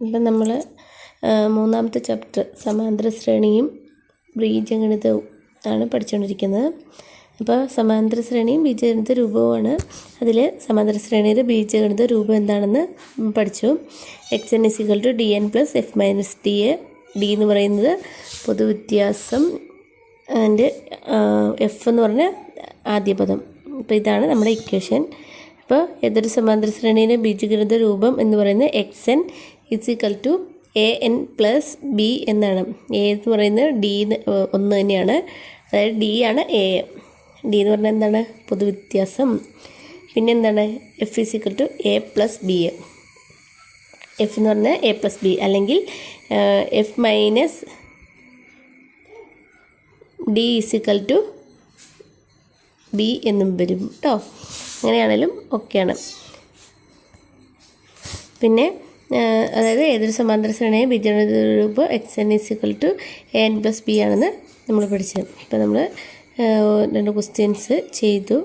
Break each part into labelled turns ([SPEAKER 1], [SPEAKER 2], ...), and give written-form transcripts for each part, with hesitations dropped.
[SPEAKER 1] ഇപ്പം നമ്മൾ മൂന്നാമത്തെ ചാപ്റ്റർ സമാന്തര ശ്രേണിയും ബീജഗണിതവും ആണ് പഠിച്ചുകൊണ്ടിരിക്കുന്നത്. അപ്പോൾ സമാന്തര ശ്രേണിയും ബീജഗണിത രൂപവുമാണ്. അതിൽ സമാന്തര ശ്രേണിയുടെ ബീജഗണിത രൂപം എന്താണെന്ന് പഠിച്ചു. X N is equal to D N plus F minus D A. D എന്ന് പറയുന്നത് പൊതുവ്യത്യാസം, അതിൻ്റെ എഫ് എന്ന് പറഞ്ഞ ആദ്യ പദം. അപ്പോൾ ഇതാണ് നമ്മുടെ ഇക്വേഷൻ. അപ്പോൾ ഏതൊരു സമാന്തര ശ്രേണിയുടെ ബീജഗണിത രൂപം എന്ന് പറയുന്നത് X N is equal to A N plus B എന്നാണ്. എ എന്ന് പറയുന്നത് ഡി ഒന്ന് തന്നെയാണ്, അതായത് ഡി ആണ് എ. ഡി എന്ന് പറഞ്ഞാൽ എന്താണ്? പൊതുവ്യത്യാസം. പിന്നെ എന്താണ്? F is equal to A plus B. F എന്ന് പറഞ്ഞാൽ എ പ്ലസ് ബി, അല്ലെങ്കിൽ F minus D is equal to B എന്നും വരും കേട്ടോ. അങ്ങനെയാണെങ്കിലും ഓക്കെയാണ്. പിന്നെ അതായത് ഏതൊരു സമാന്തര ശ്രേണിയെ ബീജഗണിത രൂപം X N is equal to A N plus B ആണെന്ന് നമ്മൾ പഠിച്ചത്. ഇപ്പോൾ നമ്മൾ രണ്ട് ക്വസ്റ്റ്യൻസ് ചെയ്തു,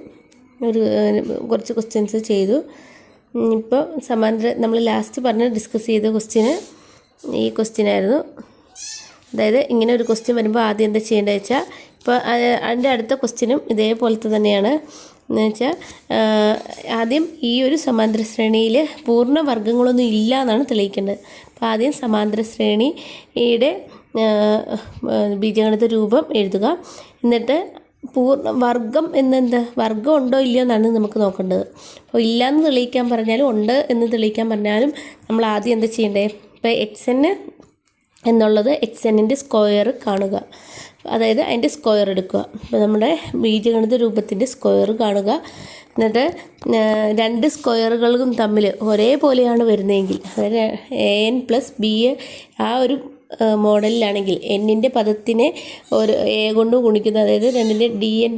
[SPEAKER 1] കുറച്ച് ക്വസ്റ്റ്യൻസ് ചെയ്തു. ഇപ്പോൾ സമാന്തര നമ്മൾ ലാസ്റ്റ് ഡിസ്കസ് ചെയ്ത ക്വസ്റ്റ്യന് ഈ ക്വസ്റ്റ്യനായിരുന്നു. അതായത് ഇങ്ങനെ ഒരു ക്വസ്റ്റ്യൻ വരുമ്പോൾ ആദ്യം എന്താ ചെയ്യേണ്ടത് വെച്ചാൽ, ഇപ്പോൾ അതിൻ്റെ അടുത്ത ക്വസ്റ്റ്യനും ഇതേപോലത്തെ തന്നെയാണ്. എന്ന് വെച്ചാൽ ആദ്യം ഈ ഒരു സമാന്തര ശ്രേണിയിൽ പൂർണ്ണ വർഗ്ഗങ്ങളൊന്നും ഇല്ല എന്നാണ് തെളിയിക്കേണ്ടത്. അപ്പോൾ ആദ്യം സമാന്തര ശ്രേണിയുടെ ബീജഗണിത രൂപം എഴുതുക. എന്നിട്ട് പൂർണ്ണ വർഗ്ഗം എന്നെന്താ, വർഗ്ഗം ഉണ്ടോ ഇല്ലയോ എന്നാണ് നമുക്ക് നോക്കേണ്ടത്. അപ്പോൾ ഇല്ലയെന്ന് തെളിയിക്കാൻ പറഞ്ഞാലും ഉണ്ട് എന്ന് തെളിയിക്കാൻ പറഞ്ഞാലും നമ്മൾ ആദ്യം എന്താ ചെയ്യേണ്ടത്? ഇപ്പോൾ എക്സ് എൻ എന്നുള്ളത് എക്സ് എന്നിൻ്റെ സ്ക്വയർ കാണുക, അതായത് അതിൻ്റെ സ്ക്വയർ എടുക്കുക. അപ്പോൾ നമ്മുടെ ബീജഗണിത രൂപത്തിൻ്റെ സ്ക്വയർ കാണുക. എന്നിട്ട് രണ്ട് സ്ക്വയറുകളും തമ്മിൽ ഒരേപോലെയാണ് വരുന്നതെങ്കിൽ, അതായത് എ എൻ പ്ലസ് ബി ആ ഒരു മോഡലിലാണെങ്കിൽ എന്നിൻ്റെ പദത്തിനെ ഒരു എ കൊണ്ട് ഗുണിക്കുന്നത്, അതായത് രണ്ടിൻ്റെ D N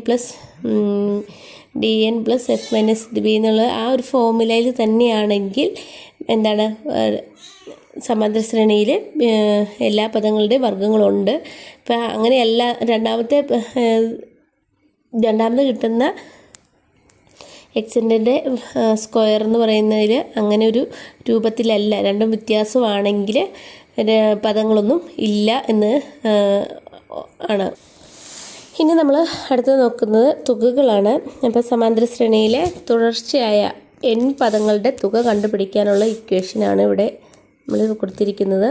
[SPEAKER 1] plus F minus B എന്നുള്ള ആ ഒരു ഫോർമുലയിൽ തന്നെയാണെങ്കിൽ എന്താണ്, സമാന്തര ശ്രേണിയിൽ എല്ലാ പദങ്ങളുടെയും വർഗ്ഗങ്ങളുണ്ട്. ഇപ്പം അങ്ങനെയല്ല, രണ്ടാമത് കിട്ടുന്ന എക്സിൻ്റെ സ്ക്വയർ എന്ന് പറയുന്നതിൽ അങ്ങനെ ഒരു രൂപത്തിലല്ല, രണ്ടും വ്യത്യാസമാണെങ്കിൽ പദങ്ങളൊന്നും ഇല്ല എന്ന് ആണ്. ഇനി നമ്മൾ അടുത്ത് നോക്കുന്നത് തുകകളാണ്. അപ്പോൾ സമാന്തര ശ്രേണിയിലെ തുടർച്ചയായ n പദങ്ങളുടെ തുക കണ്ടുപിടിക്കാനുള്ള ഇക്വേഷനാണ് ഇവിടെ നമ്മൾ കൊടുത്തിരിക്കുന്നത്.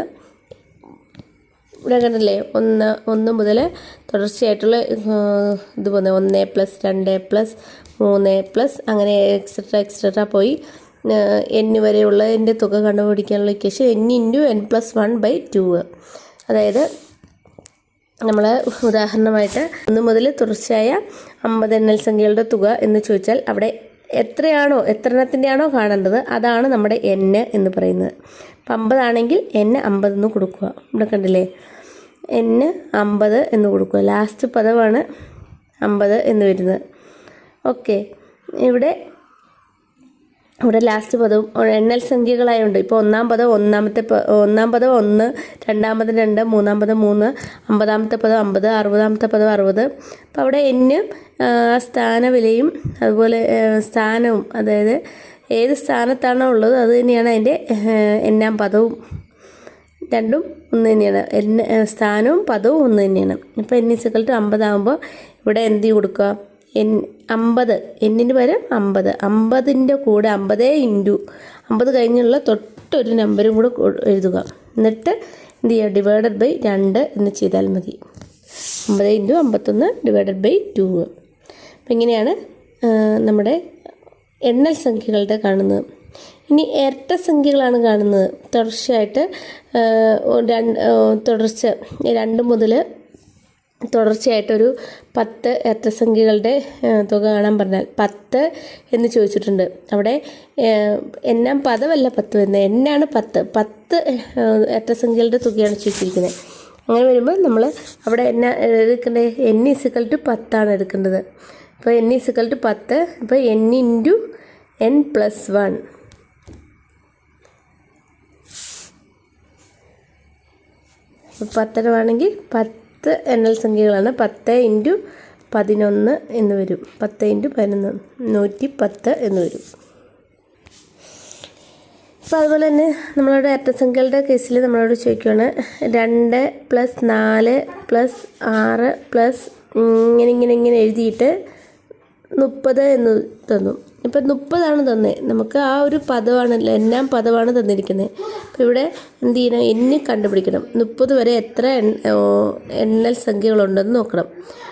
[SPEAKER 1] ഇവിടെ കണ്ടല്ലേ, ഒന്ന് മുതൽ തുടർച്ചയായിട്ടുള്ള ഇത് പോകുന്നത് 1 പ്ലസ് 2 പ്ലസ് 3 പ്ലസ് അങ്ങനെ എക്സെട്ര പോയി n വരെയുള്ള എൻ്റെ തുക കണ്ടുപിടിക്കാനുള്ള ഇക്വേഷൻ n×n+1/2. അതായത് നമ്മൾ ഉദാഹരണമായിട്ട് 1 മുതൽ തുടർച്ചയായ 50 എണ്ണൽ സംഖ്യകളുടെ തുക എന്ന് ചോദിച്ചാൽ അവിടെ എത്രത്തിൻ്റെ ആണോ കാണേണ്ടത് അതാണ് നമ്മുടെ n എന്ന് പറയുന്നത്. അപ്പം 50 ആണെങ്കിൽ n 50 എന്ന് കൊടുക്കുക. ഇവിടെ കണ്ടില്ലേ, n 50 എന്ന് കൊടുക്കുക. ലാസ്റ്റ് പദമാണ് 50 എന്ന് വരുന്നത്. ഓക്കെ, ഇവിടെ ലാസ്റ്റ് പദവും എണ്ണൽ സംഖ്യകളായതുകൊണ്ട് ഇപ്പോൾ ഒന്നാം പദം 1, രണ്ടാമത് 2, മൂന്നാം പദം 3, 50-ാമത്തെ പദം 50, 60-ാമത്തെ പദം 60. അപ്പോൾ അവിടെ എന്നും സ്ഥാനവിലയും അതുപോലെ സ്ഥാനവും, അതായത് ഏത് സ്ഥാനത്താണോ ഉള്ളത് അത് തന്നെയാണ് അതിൻ്റെ എന്നാം പദവും. രണ്ടും ഒന്ന് തന്നെയാണ്, സ്ഥാനവും പദവും ഒന്ന് തന്നെയാണ്. അപ്പോൾ n = 50 ആകുമ്പോൾ ഇവിടെ എന്ത് കൊടുക്കുക? 50, എന്നിന് പകരം 50, 50ൻ്റെ കൂടെ 50 കഴിഞ്ഞുള്ള തൊട്ടൊരു നമ്പരും കൂടെ എഴുതുക. എന്നിട്ട് എന്ത് ചെയ്യുക? /2 എന്ന് ചെയ്താൽ മതി. 50×51 ÷ 2. അപ്പം ഇങ്ങനെയാണ് നമ്മുടെ എണ്ണൽ സംഖ്യകളുടെ കാണുന്നത്. ഇനി ഇരട്ട സംഖ്യകളാണ് കാണുന്നത്. തുടർച്ചയായിട്ട് 2 മുതൽ തുടർച്ചയായിട്ടൊരു 10 ഇരട്ടസംഖ്യകളുടെ തുക കാണാൻ പറഞ്ഞാൽ 10 എന്ന് ചോദിച്ചിട്ടുണ്ട്. അവിടെ എന്നാം പദമല്ല 10 വരുന്നത്, എന്നാണ് 10 ഇരട്ടസംഖ്യകളുടെ തുകയാണ് ചോദിച്ചിരിക്കുന്നത്. അങ്ങനെ വരുമ്പോൾ നമ്മൾ അവിടെ എന്നാ എടുക്കേണ്ടത്? n = 10 ആണ് എടുക്കേണ്ടത്. അപ്പോൾ n = 10. അപ്പോൾ n×n+1. അപ്പോൾ 10 ആണെങ്കിൽ 10 എണ്ണൽ സംഖ്യകളാണ്. 10×11 എന്ന് വരും. 10×11 110 എന്ന് വരും. അപ്പോൾ അതുപോലെ തന്നെ നമ്മളോട് ഇരട്ടസംഖ്യകളുടെ കേസിൽ നമ്മളോട് ചോദിക്കുകയാണ് 2 + 4 + 6 പ്ലസ് ഇങ്ങനെ എഴുതിയിട്ട് 30 എന്ന് തന്നു. ഇപ്പം 30 തന്നത്. നമുക്ക് ആ ഒരു പദമാണല്ലോ, എണ്ണാം പദമാണ് തന്നിരിക്കുന്നത്. അപ്പോൾ ഇവിടെ എന്ത് ചെയ്യണം, എണ്ണി കണ്ടുപിടിക്കണം. 30 വരെ എത്ര എണ്ണൽ സംഖ്യകളുണ്ടെന്ന് നോക്കണം.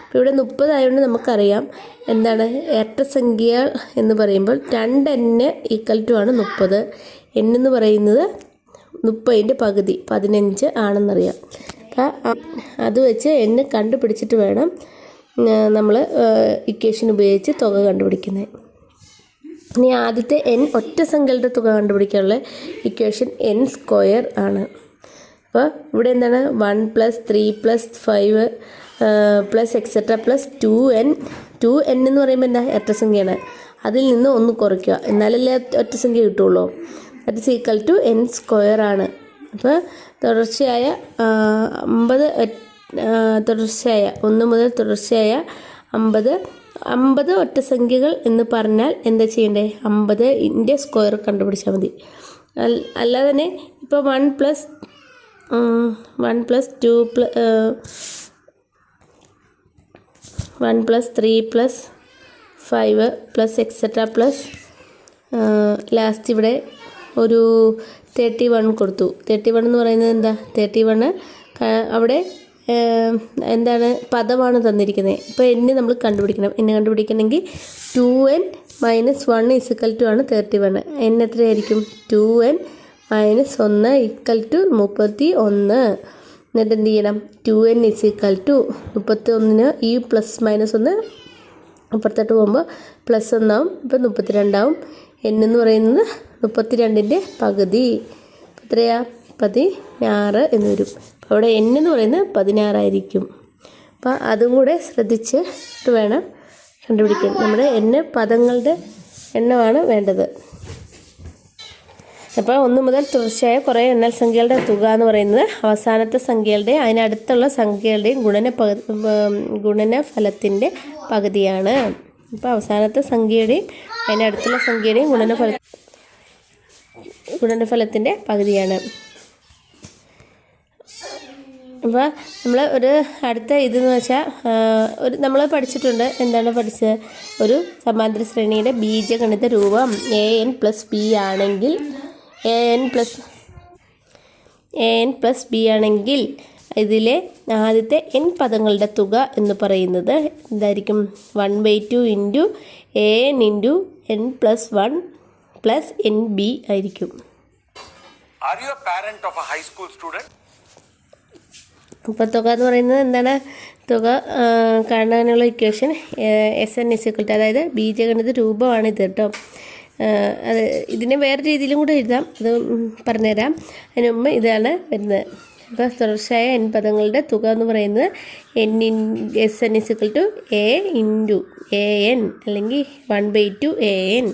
[SPEAKER 1] അപ്പോൾ ഇവിടെ 30 ആയതുകൊണ്ട് നമുക്കറിയാം എന്താണ് ഇരട്ടസംഖ്യ എന്ന് പറയുമ്പോൾ 2n = 30. n എന്ന് പറയുന്നത് 30ൻ്റെ പകുതി 15 ആണെന്നറിയാം. അപ്പോൾ അത് വെച്ച് n കണ്ടുപിടിച്ചിട്ട് വേണം നമ്മൾ ഇക്വേഷൻ ഉപയോഗിച്ച് തുക കണ്ടുപിടിക്കുന്നത്. ഇനി ആദ്യത്തെ n ഒറ്റ സംഖ്യകളുടെ തുക കണ്ടുപിടിക്കാനുള്ള ഇക്വേഷൻ n² ആണ്. അപ്പോൾ ഇവിടെ എന്താണ് 1 + 3 + 5 +, etc. +2n. 2n എന്ന് പറയുമ്പോൾ എന്താ ഇരട്ടസംഖ്യയാണ്. അതിൽ നിന്ന് 1 കുറയ്ക്കുക, എന്നാലല്ലേ ഒറ്റ സംഖ്യ കിട്ടുള്ളൂ. That is equal to n² ആണ്. അപ്പോൾ തുടർച്ചയായ 1 മുതൽ തുടർച്ചയായ 50 ഒറ്റ സംഖ്യകൾ എന്ന് പറഞ്ഞാൽ എന്താ ചെയ്യേണ്ടത്, 50ൻ്റെ സ്ക്വയർ കണ്ടുപിടിച്ചാൽ മതി. അല്ലാതെ തന്നെ ഇപ്പോൾ 1 + 2 1 + 3 + 5 +, etc. ലാസ്റ്റ് ഇവിടെ ഒരു 31 കൊടുത്തു. 31 എന്ന് പറയുന്നത് എന്താ, 31 അവിടെ എന്താണ് പദമാണ് തന്നിരിക്കുന്നത്. ഇപ്പോൾ n നമ്മൾ കണ്ടുപിടിക്കണം. n കണ്ടുപിടിക്കണമെങ്കിൽ 2n - 1 = ആണ് 31. n എത്രയായിരിക്കും, 2n - 1 = 31. എന്നിട്ട് എന്ത് ചെയ്യണം, 2n = 31. ഈ +-1 അപ്പുറത്തോട്ട് പോകുമ്പോൾ +1 ആവും. ഇപ്പോൾ 32 ആവും. n എന്ന് പറയുന്നത് 32ൻ്റെ പകുതി എത്രയാ, 16 എന്ന് വരും. അപ്പോൾ അവിടെ n എന്ന് പറയുന്നത് 16 ആയിരിക്കും. അപ്പോൾ അതും കൂടെ ശ്രദ്ധിച്ചിട്ട് വേണം കണ്ടുപിടിക്കാൻ. നമ്മുടെ n പദങ്ങളുടെ എണ്ണമാണ് വേണ്ടത്. അപ്പോൾ 1 മുതൽ തുടർച്ചയായ കുറേ എണ്ണൽ സംഖ്യകളുടെ തുക എന്ന് പറയുന്നത് അവസാനത്തെ സംഖ്യകളുടെയും അതിനടുത്തുള്ള സംഖ്യകളുടെയും ഗുണനഫലത്തിൻ്റെ പകുതിയാണ്. അപ്പോൾ അവസാനത്തെ സംഖ്യയുടെയും അതിനടുത്തുള്ള സംഖ്യയുടെയും ഗുണനഫലത്തിൻ്റെ പകുതിയാണ്. അപ്പോൾ നമ്മൾ ഒരു അടുത്ത ഇതെന്ന് വെച്ചാൽ നമ്മൾ പഠിച്ചിട്ടുണ്ട്. എന്താണ് പഠിച്ചത്, ഒരു സമാന്തര ശ്രേണിയുടെ ബീജഗണിത രൂപം an + b ആണെങ്കിൽ an + b ആണെങ്കിൽ ഇതിലെ ആദ്യത്തെ n പദങ്ങളുടെ തുക എന്ന് പറയുന്നത് എന്തായിരിക്കും, 1/2 × an × n + 1 + nb ആയിരിക്കും.
[SPEAKER 2] Are you a parent of a high school student?
[SPEAKER 1] ഇപ്പോൾ തുക എന്ന് പറയുന്നത് എന്താണ്, തുക കാണാനുള്ള ഇക്വേഷൻ Sn = അതായത് ബീജഗണിത രൂപമാണിത് കേട്ടോ. അത് ഇതിനെ വേറെ രീതിയിലും കൂടെ എഴുതാം, അത് പറഞ്ഞുതരാം. അതിന് മുമ്പ് ഇതാണ് വരുന്നത്. അപ്പോൾ തുടർച്ചയായ n പദങ്ങളുടെ തുക എന്ന് പറയുന്നത് Sn = a × an അല്ലെങ്കിൽ 1/2 an.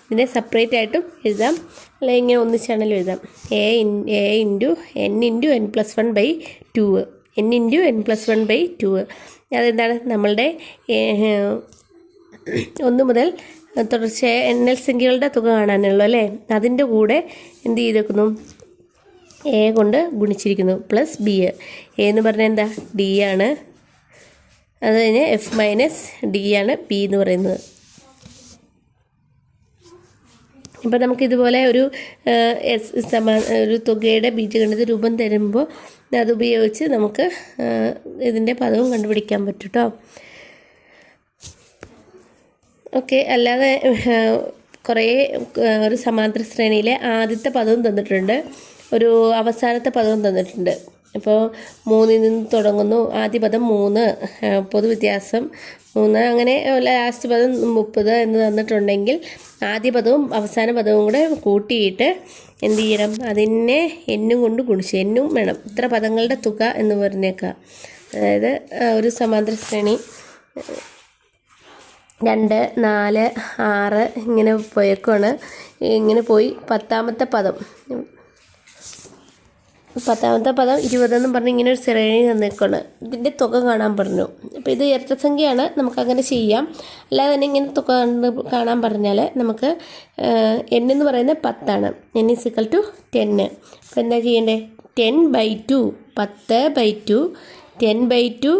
[SPEAKER 1] ഇതിനെ സെപ്പറേറ്റ് ആയിട്ടും എഴുതാം, അല്ലെങ്കിൽ ഇങ്ങനെ ഒന്നിച്ചാണെങ്കിലും എഴുതാം. a × n × n + 1/2 n × n + 1/2. അതെന്താണ്, നമ്മളുടെ 1 മുതൽ തുടർച്ചയായ എണ്ണൽ സംഖ്യകളുടെ തുക കാണാനുള്ളൂ അല്ലേ. അതിൻ്റെ കൂടെ എന്ത് ചെയ്തേക്കുന്നു, a കൊണ്ട് ഗുണിച്ചിരിക്കുന്നു +b. a എന്ന് പറഞ്ഞാൽ എന്താ, d ആണ്. അത് കഴിഞ്ഞ് f - d ആണ് b എന്ന് പറയുന്നത്. ഇപ്പോൾ നമുക്കിതുപോലെ ഒരു തുകയുടെ ബീജഗണിത രൂപം തരുമ്പോൾ അതുപയോഗിച്ച് നമുക്ക് ഇതിൻ്റെ പദവും കണ്ടുപിടിക്കാൻ പറ്റും കേട്ടോ. ഓക്കെ, അല്ലാതെ കുറേ ഒരു സമാന്തര ശ്രേണിയിലെ ആദ്യത്തെ പദവും തന്നിട്ടുണ്ട്, ഒരു അവസാനത്തെ പദവും തന്നിട്ടുണ്ട്. ഇപ്പോൾ 3 നിന്ന് തുടങ്ങുന്നു, ആദ്യ പദം 3, പൊതുവ്യത്യാസം 3, അങ്ങനെ ലാസ്റ്റ് പദം 30 എന്ന് തന്നിട്ടുണ്ടെങ്കിൽ ആദ്യ പദവും അവസാന പദവും കൂടെ കൂട്ടിയിട്ട് എന്ത് ചെയ്യണം, അതിനെ എന്നും കൊണ്ട് ഗുണിച്ച്, എന്നും വേണം ഇത്ര പദങ്ങളുടെ തുക എന്ന് പറഞ്ഞേക്കാം. അതായത് ഒരു സമാന്തര ശ്രേണി 2, 4, 6 ഇങ്ങനെ പോയേക്കാണ്. ഇങ്ങനെ പോയി 10ാമത്തെ പദം പത്താമത്തെ പദം 20 എന്നും പറഞ്ഞ് ഇങ്ങനെ ഒരു ശ്രേണി തന്നിരിക്കുകയാണ്. ഇതിൻ്റെ തുക കാണാൻ പറഞ്ഞു. അപ്പോൾ ഇത് ഇരട്ടസംഖ്യയാണ്, നമുക്കങ്ങനെ ചെയ്യാം. അല്ലാതെ തന്നെ ഇങ്ങനെ തുക കാണാൻ പറഞ്ഞാൽ നമുക്ക് n എന്ന് പറയുന്നത് 10 ആണ്. n = 10. അപ്പോൾ എന്താ ചെയ്യേണ്ടത്? 10/2 10/2 10/2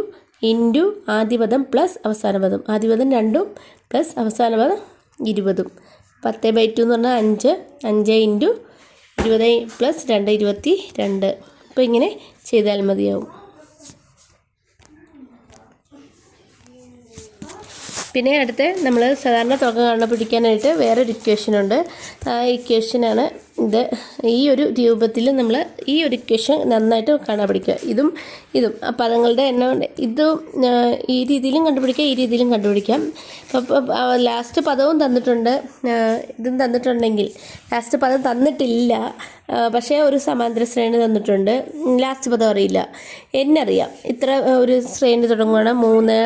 [SPEAKER 1] ഇൻറ്റു ആദ്യ പദം പ്ലസ് അവസാന പദം. ആദ്യ പദം 2 പ്ലസ് അവസാന പദം 20. 10/2 എന്ന് പറഞ്ഞാൽ 5 5 ഇൻറ്റു 20 പ്ലസ് 2 22. അപ്പോൾ ഇങ്ങനെ ചെയ്താൽ മതിയാവും. പിന്നെ അടുത്ത് നമ്മൾ സാധാരണ തുക കണ്ടുപിടിക്കാനായിട്ട് വേറൊരു ഇക്വേഷനുണ്ട്. ആ ഇക്വേഷനാണ് ഇത്. ഈ ഒരു രൂപത്തിൽ നമ്മൾ ഈ ഒരു ഇക്വേഷൻ നന്നായിട്ട് കണ്ടുപിടിക്കുക. ഇതും ആ പദങ്ങളുടെ എണ്ണം ഇതും ഈ രീതിയിലും കണ്ടുപിടിക്കാം, ഈ രീതിയിലും കണ്ടുപിടിക്കാം. അപ്പോൾ ലാസ്റ്റ് പദവും തന്നിട്ടുണ്ട്, ഇതും തന്നിട്ടുണ്ടെങ്കിൽ ലാസ്റ്റ് പദം തന്നിട്ടില്ല, പക്ഷേ ഒരു സമാന്തര ശ്രേണി തന്നിട്ടുണ്ട്. ലാസ്റ്റ് പദം അറിയില്ല, എന്നറിയാം. ഇത്ര ഒരു ശ്രേണി തുടങ്ങുകയാണ് 3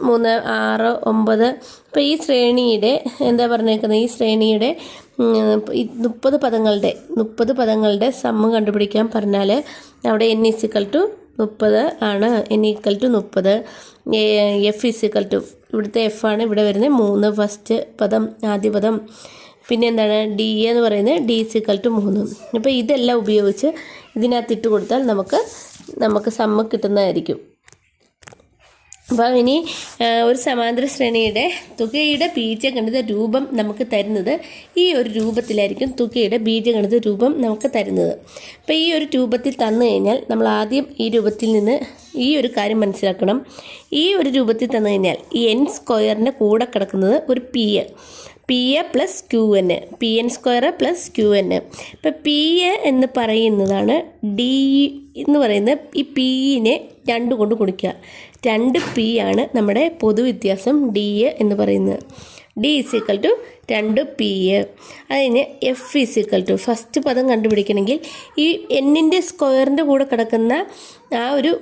[SPEAKER 1] 6 9. അപ്പോൾ ഈ ശ്രേണിയുടെ എന്താ പറഞ്ഞേക്കുന്നത്? ഈ ശ്രേണിയുടെ 30 പദങ്ങളുടെ സമ്മ് കണ്ടുപിടിക്കാൻ പറഞ്ഞാൽ അവിടെ n = 30 ആണ്. n = 30. f = ഇവിടുത്തെ f ആണ് ഇവിടെ വരുന്നത് 3 ഫസ്റ്റ് പദം ആദ്യ പദം. പിന്നെ എന്താണ്? d എന്ന് പറയുന്നത് d = 3. അപ്പോൾ ഇതെല്ലാം ഉപയോഗിച്ച് ഇതിനകത്ത് ഇട്ട് കൊടുത്താൽ നമുക്ക് സമ്മ് കിട്ടുന്നതായിരിക്കും. അപ്പോൾ ഇനി ഒരു സമാന്തര ശ്രേണിയുടെ തുകയുടെ ബീജഗണിത രൂപം നമുക്ക് തരുന്നത് ഈ ഒരു രൂപത്തിലായിരിക്കും. തുകയുടെ ബീജഗണിത രൂപം നമുക്ക് തരുന്നത്. അപ്പോൾ ഈ ഒരു രൂപത്തിൽ തന്നു കഴിഞ്ഞാൽ നമ്മൾ ആദ്യം ഈ രൂപത്തിൽ നിന്ന് ഈ ഒരു കാര്യം മനസ്സിലാക്കണം. ഈ ഒരു രൂപത്തിൽ തന്നു കഴിഞ്ഞാൽ ഈ n² കൂടെ കിടക്കുന്നത് ഒരു p plus qn, pn² plus qn. ഇപ്പോൾ p എന്ന് പറയുന്നതാണ് d എന്ന് പറയുന്നത്. ഈ pനെ 2 കൊണ്ട് ഗുണിക്കുക. 2p ആണ് നമ്മുടെ പൊതുവ്യത്യാസം d എന്ന് പറയുന്നത്. d = 2p. അത് കഴിഞ്ഞ് f = ഫസ്റ്റ് പദം കണ്ടുപിടിക്കണമെങ്കിൽ ഈ n-ൻ്റെ സ്ക്വയറിൻ്റെ കൂടെ കിടക്കുന്ന ആ ഒരു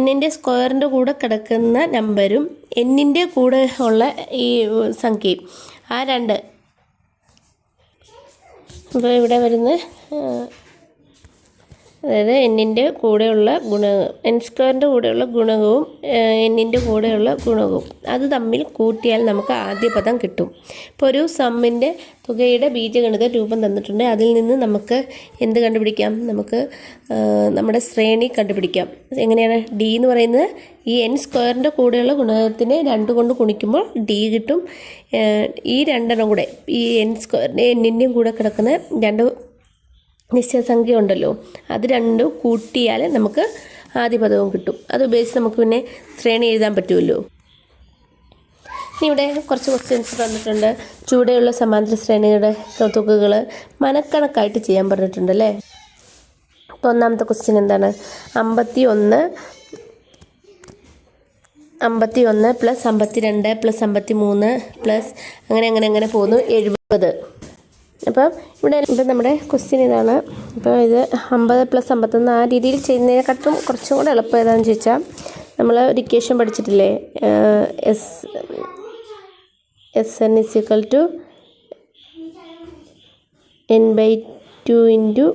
[SPEAKER 1] n-ൻ്റെ സ്ക്വയറിൻ്റെ കൂടെ കിടക്കുന്ന നമ്പരും n-ൻ്റെ കൂടെ ഉള്ള ഈ സംഖ്യയും ആ 2. അപ്പോൾ ഇവിടെ വരുന്ന അതായത് n-ൻ്റെ കൂടെയുള്ള ഗുണകം, n² കൂടെയുള്ള ഗുണകവും n-ൻ്റെ കൂടെയുള്ള ഗുണകവും അത് തമ്മിൽ കൂട്ടിയാൽ നമുക്ക് ആദ്യ പദം കിട്ടും. ഇപ്പോൾ ഒരു സമ്മിൻ്റെ തുകയുടെ ബീജഗണിത രൂപം തന്നിട്ടുണ്ട്. അതിൽ നിന്ന് നമുക്ക് എന്ത് കണ്ടുപിടിക്കാം? നമുക്ക് നമ്മുടെ ശ്രേണി കണ്ടുപിടിക്കാം. എങ്ങനെയാണ്? d എന്ന് പറയുന്നത് ഈ n² കൂടെയുള്ള ഗുണകത്തിനെ 2 കൊണ്ട് ഗുണിക്കുമ്പോൾ d കിട്ടും. ഈ 2 കൂടെ ഈ n²ൻ്റെയും കൂടെ കിടക്കുന്ന 2 നിശ്ചയസംഖ്യ ഉണ്ടല്ലോ, അത് 2 കൂട്ടിയാൽ നമുക്ക് ആദ്യ പദവും കിട്ടും. അത് ഉപയോഗിച്ച് നമുക്ക് പിന്നെ ശ്രേണി എഴുതാൻ പറ്റുമല്ലോ. ഇനി ഇവിടെ കുറച്ച് ക്വസ്റ്റ്യൻസ് തന്നിട്ടുണ്ട്. ചുവടെയുള്ള സമാന്തര ശ്രേണിയുടെ തുകകൾ മനക്കണക്കായിട്ട് ചെയ്യാൻ പറഞ്ഞിട്ടുണ്ട് അല്ലേ. അപ്പോൾ ഒന്നാമത്തെ ക്വസ്റ്റ്യൻ എന്താണ്? 51 പ്ലസ് 52 പ്ലസ് 53 പ്ലസ് അങ്ങനെ പോകുന്നു 70. അപ്പം ഇവിടെ നമ്മുടെ ക്വസ്റ്റ്യൻ ഇതാണ്. അപ്പോൾ ഇത് 50 പ്ലസ് 51 ആ രീതിയിൽ ചെയ്യുന്നതിനെക്കാട്ടും കുറച്ചും കൂടെ എളുപ്പം ഏതാണെന്ന് ചോദിച്ചാൽ നമ്മൾ ഒരു ഇക്വേഷൻ പഠിച്ചിട്ടില്ലേ? Sn = n/2 into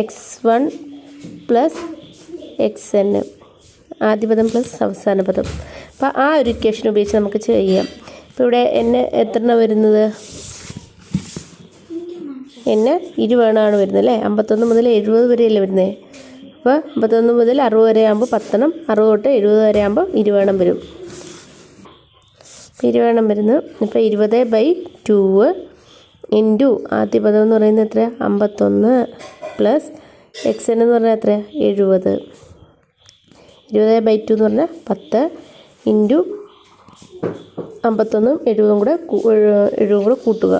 [SPEAKER 1] x1 plus xn, ആദ്യ പദം പ്ലസ് അവസാന പദം. അപ്പോൾ ആ ഒരു ഇക്വേഷൻ ഉപയോഗിച്ച് നമുക്ക് ചെയ്യാം. ഇപ്പോൾ ഇവിടെ n എത്ര വരുന്നത്? n 20 ആണ് വരുന്നത് അല്ലേ. 51 മുതൽ 70 വരെയല്ലേ വരുന്നത്. അപ്പോൾ 51 മുതൽ 60 വരെ ആകുമ്പോൾ 10, 60 തൊട്ട് 70 വരെ ആകുമ്പോൾ 20 വരും. 20 വരുന്നു. ഇപ്പോൾ 20/2 ഇൻറ്റു ആദ്യ പദം എന്ന് പറയുന്നത് എത്ര? 51 പ്ലസ് xn എന്ന് പറഞ്ഞാൽ എത്ര? 70. 20/2 എന്ന് പറഞ്ഞാൽ 10 ഇൻറ്റു 51 70 കൂടെ കൂട്ടുക.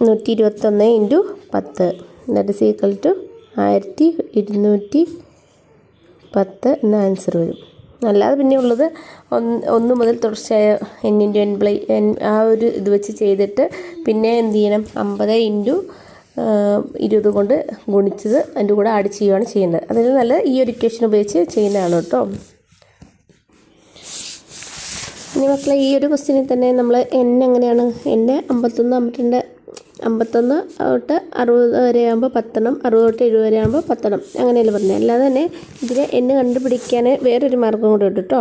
[SPEAKER 1] 121 into 10 that is equal to 1210 എന്ന ആൻസർ വരും. അല്ലാതെ പിന്നെ ഉള്ളത് 1 മുതൽ തുടർച്ചയായ n ആ ഒരു ഇത് വെച്ച് ചെയ്തിട്ട് പിന്നെ എന്ത് ചെയ്യണം? 50 ഇൻറ്റു 20 കൊണ്ട് ഗുണിച്ചത് അതിൻ്റെ കൂടെ ആഡ് ചെയ്യുകയാണ് ചെയ്യേണ്ടത്. അതിൽ നല്ല ഈ ഒരു ഇക്വേഷൻ ഉപയോഗിച്ച് ചെയ്യുന്നതാണ് കേട്ടോ. ഇനി മക്കളെ ഈ ഒരു ക്വസ്റ്റ്യനിൽ തന്നെ നമ്മൾ എങ്ങനെയാണ് 51 തൊട്ട് 60 വരെ ആകുമ്പോൾ 10 60 തൊട്ട് 70 വരെ ആകുമ്പോൾ 10 അങ്ങനെയല്ലേ പറഞ്ഞത്. അല്ലാതെ തന്നെ ഇതിലെ കണ്ടുപിടിക്കാൻ വേറൊരു മാർഗ്ഗം കൂടെ ഉണ്ട് കേട്ടോ.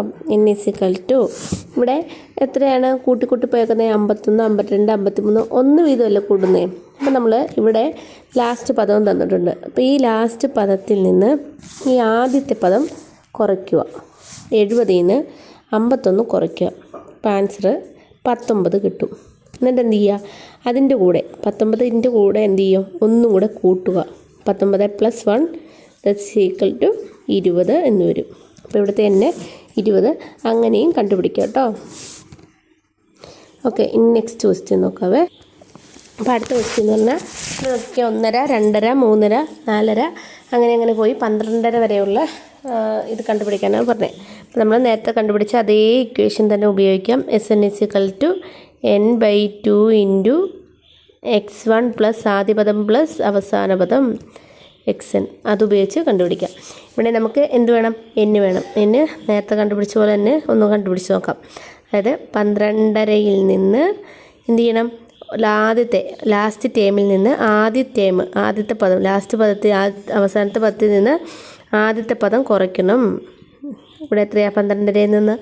[SPEAKER 1] ഇവിടെ എത്രയാണ് കൂട്ടി പോയേക്കുന്നത്? 51 52 53 1 വീതമല്ലേ കൂടുന്നത്. അപ്പോൾ നമ്മൾ ഇവിടെ ലാസ്റ്റ് പദവും തന്നിട്ടുണ്ട്. അപ്പോൾ ഈ ലാസ്റ്റ് പദത്തിൽ നിന്ന് ഈ ആദ്യത്തെ പദം കുറയ്ക്കുക. 70ൽ നിന്ന് 51 കുറയ്ക്കുക. അപ്പോൾ ആൻസർ 19 കിട്ടും. എന്നിട്ട് എന്ത് ചെയ്യുക? അതിൻ്റെ കൂടെ 19ൻ്റെ കൂടെ എന്ത് ചെയ്യും? ഒന്നും കൂടെ കൂട്ടുക. 19 + 1 = 20 എന്ന് വരും. അപ്പോൾ ഇവിടുത്തെ 20 അങ്ങനെയും കണ്ടുപിടിക്കുക കേട്ടോ. ഓക്കെ, ഇനി നെക്സ്റ്റ് ക്വസ്റ്റ്യൻ നോക്കാവേ. അപ്പോൾ അടുത്ത ക്വസ്റ്റ്യൻ എന്ന് പറഞ്ഞാൽ നോക്കിയാൽ 1.5 2.5 3.5 4.5 അങ്ങനെ പോയി 12.5 വരെയുള്ള ഇത് കണ്ടുപിടിക്കാനാണ് പറഞ്ഞത്. അപ്പോൾ നമ്മൾ നേരത്തെ കണ്ടുപിടിച്ച അതേ ഇക്വേഷൻ തന്നെ ഉപയോഗിക്കാം. Sn = n/2 × x1 + ആദ്യ പദം + അവസാന പദം xn അതുപയോഗിച്ച് കണ്ടുപിടിക്കാം. ഇവിടെ നമുക്ക് എന്ത് വേണം? n വേണം. n നേരത്തെ കണ്ടുപിടിച്ച പോലെ തന്നെ ഒന്ന് കണ്ടുപിടിച്ച് നോക്കാം. അതായത് 12.5ൽ നിന്ന് എന്ത് ചെയ്യണം? ലാസ്റ്റ് ടേമിൽ നിന്ന് ആദ്യത്തെ പദം ലാസ്റ്റ് പദത്തിൽ അവസാനത്തെ പദത്തിൽ നിന്ന് ആദ്യത്തെ പദം കുറയ്ക്കണം. ഇവിടെ എത്രയാണ്? 12.5ൽ നിന്ന്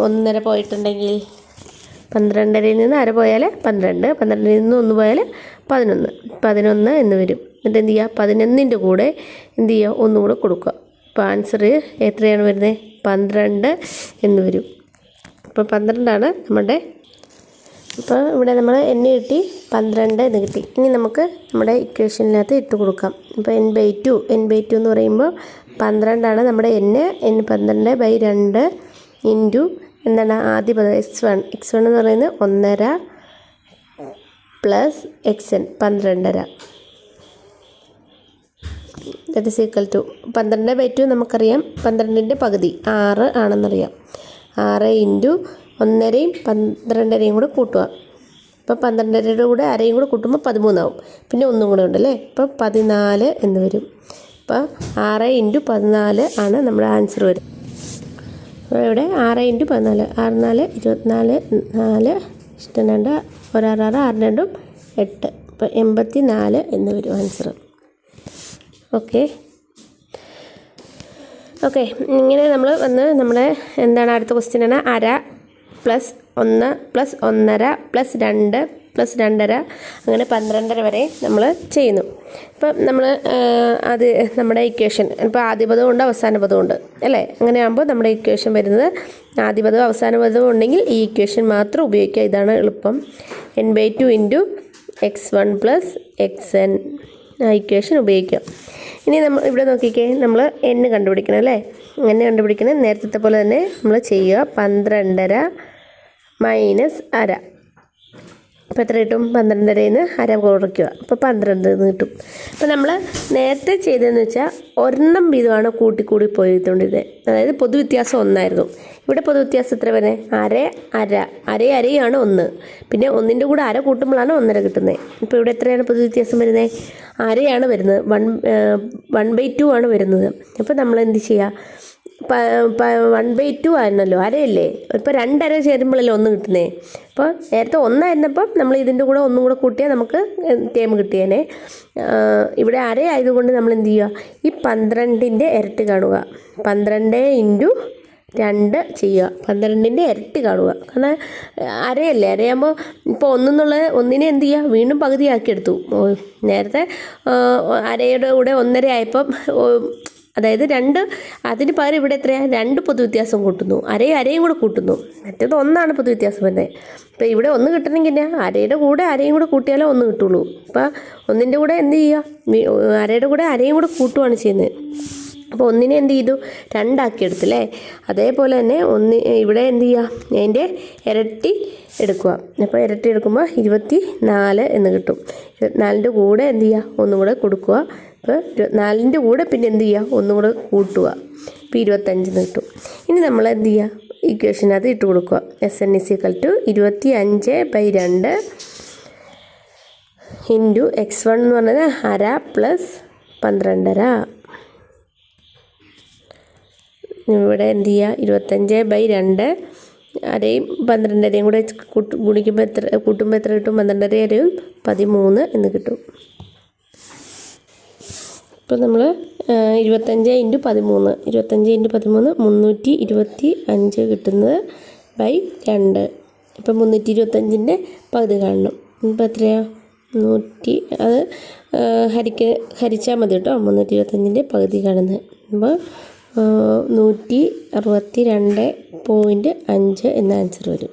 [SPEAKER 1] 1.5 പോയിട്ടുണ്ടെങ്കിൽ 12.5ൽ നിന്ന് 1/2 പോയാൽ 12, 12ൽ നിന്ന് 1 പോയാൽ 11 എന്ന് വരും. എന്നിട്ട് എന്ത് ചെയ്യുക? 11ൻ്റെ കൂടെ എന്ത് ചെയ്യുക? 1 കൂടെ കൊടുക്കുക. അപ്പോൾ ആൻസർ എത്രയാണ് വരുന്നത്? 12 എന്ന് വരും. അപ്പോൾ 12 നമ്മുടെ. അപ്പോൾ ഇവിടെ നമ്മൾ n കിട്ടി, 12 എന്ന് കിട്ടി. ഇനി നമുക്ക് നമ്മുടെ ഇക്വേഷനിനകത്ത് ഇട്ട് കൊടുക്കാം. അപ്പോൾ n/2 എന്ന് പറയുമ്പോൾ 12 നമ്മുടെ n 12/2 ഇൻറ്റു എന്താണ് ആദ്യ പദം x1 എന്ന് പറയുന്നത് 1.5 + xn 12.5 = 12/2 നമുക്കറിയാം. 12ൻ്റെ പകുതി 6 ആണെന്നറിയാം. 6 ഇൻറ്റു 1.5യും 12.5യും കൂടെ കൂട്ടുക. അപ്പോൾ 12.5യുടെ കൂടെ 1/2യും കൂടെ കൂട്ടുമ്പോൾ 13 ആവും. പിന്നെ ഒന്നും കൂടെ ഉണ്ടല്ലേ. അപ്പോൾ 14 എന്ന് വരും. അപ്പോൾ 6 × 14 ആണ് നമ്മുടെ ആൻസർ വരുന്നത്. അപ്പോൾ ഇവിടെ 6 × 14 6 4 24 4 ഇഷ്ടം 2 1 6 6 6 2 8. അപ്പോൾ 84 എന്ന് വരും ആൻസർ. ഓക്കെ, ഇങ്ങനെ നമ്മൾ നമ്മുടെ എന്താണ് അടുത്ത ക്വസ്റ്റ്യനാണ് 1/2 + 1 + 1.5 + 2 + 2.5 അങ്ങനെ 12.5 വരെ നമ്മൾ ചെയ്യുന്നു. ഇപ്പം നമ്മൾ അത് നമ്മുടെ ഇക്വേഷൻ ഇപ്പോൾ ആദ്യ പദമുണ്ട് അവസാന പദമുണ്ട് അല്ലേ. അങ്ങനെ ആകുമ്പോൾ നമ്മുടെ ഇക്വേഷൻ വരുന്നത് ആദ്യ പദവും അവസാന പദവും ഉണ്ടെങ്കിൽ ഈ ഇക്വേഷൻ മാത്രം ഉപയോഗിക്കുക. ഇതാണ് എളുപ്പം. n/2 × x1 + xn ആ ഇക്വേഷൻ ഉപയോഗിക്കാം. ഇനി നമ്മൾ ഇവിടെ നോക്കിക്കേ, നമ്മൾ n കണ്ടുപിടിക്കണം അല്ലേ. n കണ്ടുപിടിക്കണം നേരത്തെ പോലെ തന്നെ നമ്മൾ ചെയ്യുക. 12.5 - 1/2 അപ്പോൾ എത്ര കിട്ടും? 12.5ൽ നിന്ന് 1/2 കുറയ്ക്കുക. അപ്പോൾ 12 എന്ന് കിട്ടും. അപ്പോൾ നമ്മൾ നേരത്തെ ചെയ്തതെന്ന് വെച്ചാൽ ഒരെണ്ണം വീതമാണ് കൂട്ടി പോയിക്കൊണ്ടിരുന്നത്. അതായത് പൊതുവ്യത്യാസം 1 ആയിരുന്നു. ഇവിടെ പൊതുവ്യത്യാസം എത്ര വരുന്നത്? 1/2 1. പിന്നെ 1ൻ്റെ കൂടെ 1/2 കൂട്ടുമ്പോഴാണ് 1.5 കിട്ടുന്നത്. ഇപ്പോൾ ഇവിടെ എത്രയാണ് പൊതുവ്യത്യാസം വരുന്നത്? 1/2 വരുന്നത്. 1/2 ആണ് വരുന്നത്. അപ്പോൾ നമ്മൾ എന്ത് ചെയ്യുക? 1/2 ആയിരുന്നല്ലോ, 1/2 ഇപ്പോൾ 2.5 ചേരുമ്പോഴല്ലേ 1 കിട്ടുന്നത്. അപ്പോൾ നേരത്തെ 1 ആയിരുന്നപ്പം നമ്മൾ ഇതിൻ്റെ കൂടെ 1 കൂടെ കൂട്ടിയാൽ നമുക്ക് ടേം കിട്ടിയേനെ. ഇവിടെ 1/2 ആയതുകൊണ്ട് നമ്മൾ എന്ത് ചെയ്യുക? ഈ 12ൻ്റെ ഇരട്ടി കാണുക. 12 × 2 ചെയ്യുക. 12ൻ്റെ ഇരട്ടി കാണുക. കാരണം 1/2 1/2 ഇപ്പോൾ 1 എന്ത് ചെയ്യുക? വീണ്ടും പകുതിയാക്കി എടുത്തു. നേരത്തെ 1/2യുടെ കൂടെ 1.5 ആയപ്പം അതായത് 2 അതിന് പകരം ഇവിടെ എത്രയാണ്? 2 പൊതുവ്യത്യാസം കൂട്ടുന്നു. 1/2 കൂടെ കൂട്ടുന്നു. മറ്റേത് 1 പൊതുവ്യത്യാസം വരുന്നത്. ഇപ്പോൾ ഇവിടെ 1 കിട്ടണമെങ്കിൽ 1/2യുടെ കൂടെ 1/2 കൂടെ കൂട്ടിയാലേ 1 കിട്ടുള്ളൂ. അപ്പോൾ 1ൻ്റെ കൂടെ എന്ത് ചെയ്യുക? 1/2യുടെ കൂടെ 1/2 കൂടെ കൂട്ടുകയാണ് ചെയ്യുന്നത്. അപ്പോൾ 1നെ എന്ത് ചെയ്തു? 2 ആക്കി എടുത്തില്ലേ. അതേപോലെ തന്നെ ഇവിടെ എന്ത് ചെയ്യുക? അതിൻ്റെ ഇരട്ടി എടുക്കുക. അപ്പോൾ ഇരട്ടി എടുക്കുമ്പോൾ 24 എന്ന് കിട്ടും. 24ൻ്റെ കൂടെ എന്ത് ചെയ്യുക? 1 കൂടെ കൊടുക്കുക. അപ്പോൾ 24ൻ്റെ കൂടെ പിന്നെ എന്ത് ചെയ്യുക? 1 കൂടെ കൂട്ടുക. ഇപ്പോൾ 25 എന്ന് കിട്ടും. ഇനി നമ്മൾ എന്ത് ചെയ്യുക? ഇക്വേഷനകത്ത് ഇട്ട് കൊടുക്കുക. Sn = 25/2 ഇൻറ്റു x1 എന്ന് പറഞ്ഞത് 1/2 + 12.5. ഇവിടെ എന്ത് ചെയ്യുക? 25/2 അരയും 12 കൂടെ ഗുണിക്കുമ്പോൾ കൂട്ടുമ്പോൾ എത്ര കിട്ടും? 12 അരയും 13 എന്ന് കിട്ടും. ഇപ്പോൾ നമ്മൾ 25 × 13 325 കിട്ടുന്നത് ബൈ 2. ഇപ്പം 325ൻ്റെ പകുതി കാണണം. ഇപ്പം എത്രയാണ്? 100 അത് ഹരിച്ചാൽ മതി കേട്ടോ. 325ൻ്റെ പകുതി കാണുന്നത് അപ്പോൾ 162.5 എന്ന ആൻസർ വരും.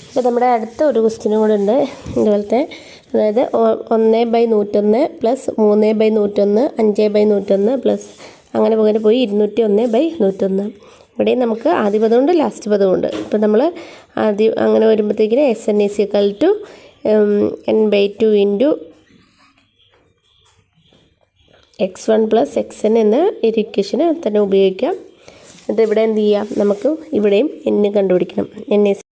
[SPEAKER 1] അപ്പോൾ നമ്മുടെ അടുത്ത ഒരു ക്വസ്റ്റ്യനും കൂടെ ഉണ്ട് ഇതുപോലത്തെ. അതായത് 1/101 + 3/101 5/101 പ്ലസ് അങ്ങനെ പോയി 201/101. ഇവിടെ നമുക്ക് ആദ്യ പദമുണ്ട് ലാസ്റ്റ് പദമുണ്ട്. ഇപ്പം നമ്മൾ ആദ്യം അങ്ങനെ വരുമ്പോഴത്തേക്കിന് SN = n/2 × x1 + xn എന്ന ഇക്വേഷന് തന്നെ ഉപയോഗിക്കാം. എന്നിട്ട് ഇവിടെ എന്ത് ചെയ്യാം? നമുക്ക് ഇവിടെയും n കണ്ടുപിടിക്കണം.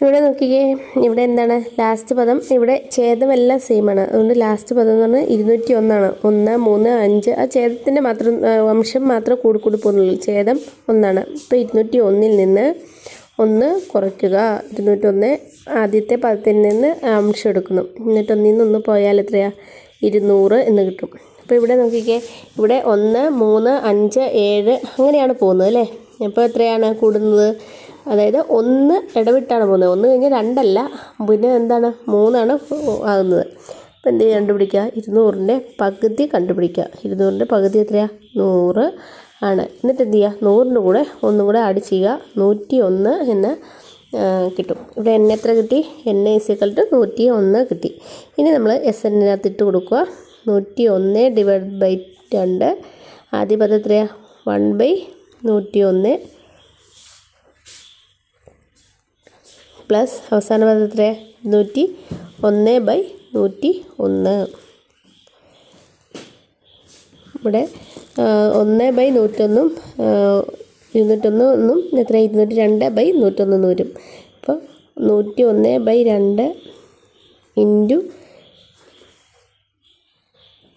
[SPEAKER 1] ഇവിടെ നോക്കിക്കേ, ഇവിടെ എന്താണ് ലാസ്റ്റ് പദം? ഇവിടെ ഛേദമെല്ലാം സെയിമാണ്. അതുകൊണ്ട് ലാസ്റ്റ് പദം എന്ന് പറഞ്ഞാൽ 201 ആണ്. 1, 3, 5 ആ ഛേദത്തിൻ്റെ മാത്രം അംശം മാത്രം കൂടി പോകുന്നുള്ളൂ. ഛേദം 1 ആണ്. ഇപ്പോൾ 201ൽ നിന്ന് 1 കുറയ്ക്കുക. 201 ആദ്യത്തെ പദത്തിൽ നിന്ന് അംശം എടുക്കുന്നു. എന്നിട്ട് 1ൽ നിന്ന് 1 പോയാൽ എത്രയാണ്? 200 എന്ന് കിട്ടും. അപ്പോൾ ഇവിടെ നോക്കിക്കേ, ഇവിടെ 1, 3, 5, 7 അങ്ങനെയാണ് പോകുന്നത് അല്ലേ? അപ്പോൾ എത്രയാണ് കൂടുന്നത്? അതായത് 1 ഇടവിട്ടാണ് പോകുന്നത്. 1 കഴിഞ്ഞാൽ 2 അല്ല, പിന്നെ എന്താണ് 3 ആണ് ആകുന്നത്. അപ്പോൾ എന്ത് കണ്ടുപിടിക്കുക? 200ൻ്റെ പകുതി കണ്ടുപിടിക്കുക. 200ൻ്റെ പകുതി എത്രയാണ്? 100 ആണ്. എന്നിട്ട് എന്ത് ചെയ്യുക? 100ൻ്റെ കൂടെ 1 കൂടെ ആഡ് ചെയ്യുക. 101 എന്ന് കിട്ടും. ഇവിടെ n എത്ര കിട്ടി? n = 101 കിട്ടി. ഇനി നമ്മൾ SN-നകത്ത് ഇട്ട് കൊടുക്കുക. 101/2 ആദ്യ പദം എത്രയാണ്? 1/101 പ്ലസ് അവസാന പദം എത്രയാണ്? 201/101. ഇവിടെ 1/101 201 എത്ര? 202/101 വരും. അപ്പോൾ 101/2 ×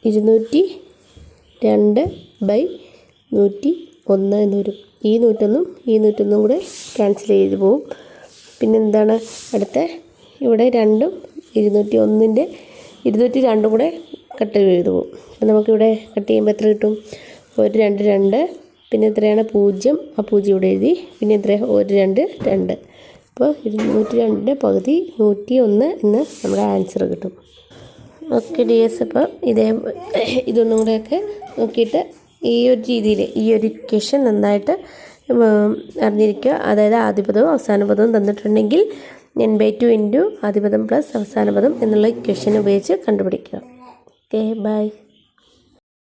[SPEAKER 1] 202/101 എന്ന് വരും. ഈ 101 കൂടെ ക്യാൻസൽ ചെയ്ത് പോവും. പിന്നെ എന്താണ് അടുത്ത? ഇവിടെ 2ഉം 201ൻ്റെ 202 കൂടെ കട്ട് ചെയ്ത് പോവും. അപ്പോൾ നമുക്കിവിടെ കട്ട് ചെയ്യുമ്പോൾ എത്ര കിട്ടും? 1 2 2 പിന്നെ എത്രയാണ്? 0. ആ 0 ഇവിടെ എഴുതി. പിന്നെ എത്രയാണ്? 1 2 2. അപ്പോൾ 202ൻ്റെ പകുതി 101 എന്ന് നമ്മുടെ ആൻസർ കിട്ടും. ഓക്കെ ഡിയേഴ്സ്, അപ്പോൾ ഇതൊന്നും കൂടെയൊക്കെ നോക്കിയിട്ട് ഈ ഒരു രീതിയിൽ ഈ ഒരു ഇക്വേഷൻ നന്നായിട്ട് അറിഞ്ഞിരിക്കുക. അതായത് ആദ്യ പദവും അവസാന പദവും തന്നിട്ടുണ്ടെങ്കിൽ n/2 × ആദ്യ പദം പ്ലസ് അവസാന പദം എന്നുള്ള ഇക്വേഷൻ ഉപയോഗിച്ച് കണ്ടുപിടിക്കുക. Okay, by.